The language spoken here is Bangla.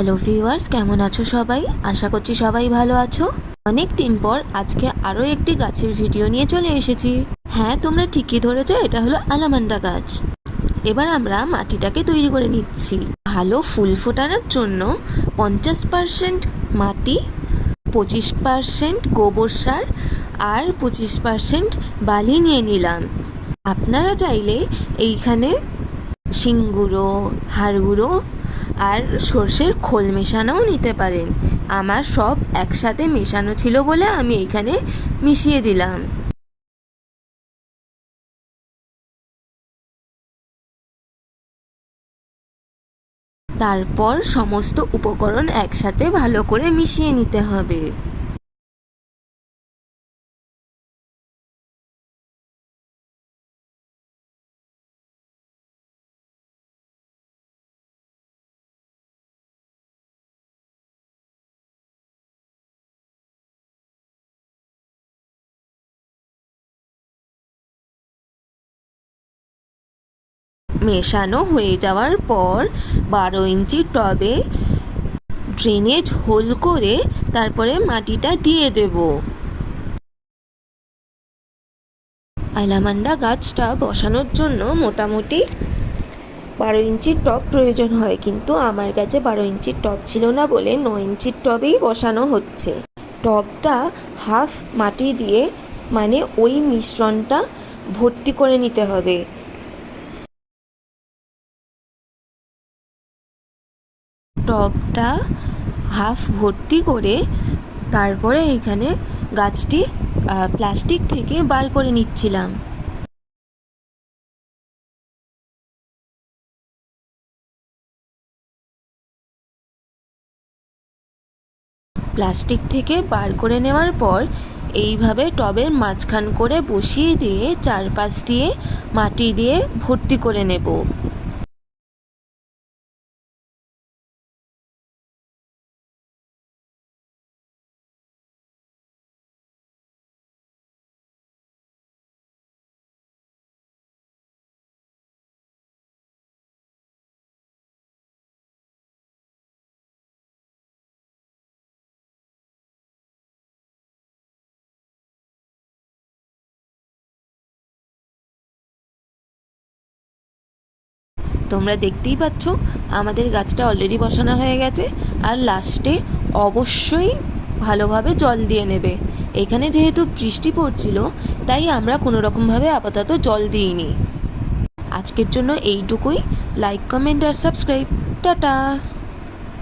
হ্যালো ভিউয়ার্স, কেমন আছো সবাই? আশা করছি সবাই ভালো আছো। অনেক দিন পর আজকে আরও একটি গাছের ভিডিও নিয়ে চলে এসেছি। হ্যাঁ, তোমরা ঠিকই ধরেছো, এটা হলো আলামান্ডা গাছ। এবার আমরা মাটিটাকে তৈরি করে নিচ্ছি। ভালো ফুল ফোটানোর জন্য 50% মাটি, 25% গোবর সার আর 25% বালি নিয়ে নিলাম। আপনারা চাইলে এইখানে শিংগুঁড়ো, হাড়গুঁড়ো আর সর্ষের খোল মেশানোও নিতে পারেন। আমার সব একসাথে মেশানো ছিল বলে আমি এইখানে মিশিয়ে দিলাম। তারপর সমস্ত উপকরণ একসাথে ভালো করে মিশিয়ে নিতে হবে। মেশানো হয়ে যাওয়ার পর 12 ইঞ্চি টবে ড্রেনেজ হোল করে তারপরে মাটিটা দিয়ে দেব। আলামান্ডা গাছটা বসানোর জন্য মোটামুটি 12 ইঞ্চির টব প্রয়োজন হয়, কিন্তু আমার কাছে 12 ইঞ্চির টব ছিল না বলে 9 ইঞ্চির টবেই বসানো হচ্ছে। টবটা হাফ মাটি দিয়ে মানে ওই মিশ্রণটা ভর্তি করে নিতে হবে। টবটা হাফ ভর্তি করে তারপরে এখানে গাছটি প্লাস্টিক থেকে বার করে নিচ্ছিলাম। প্লাস্টিক থেকে বার করে নেওয়ার পর এইভাবে টবের মাঝখান করে বসিয়ে দিয়ে চারপাশ দিয়ে মাটি দিয়ে ভর্তি করে নেব। তোমরা দেখতেই পাচ্ছ আমাদের গাছটা অলরেডি বসানো হয়ে গেছে। আর লাস্টে অবশ্যই ভালোভাবে জল দিয়ে নেবে। এখানে যেহেতু বৃষ্টি পড়ছিল তাই আমরা কোনো রকমভাবে আপাতত জল দিইনি। আজকের জন্য এইটুকুই। লাইক, কমেন্ট আর সাবস্ক্রাইব। টাটা।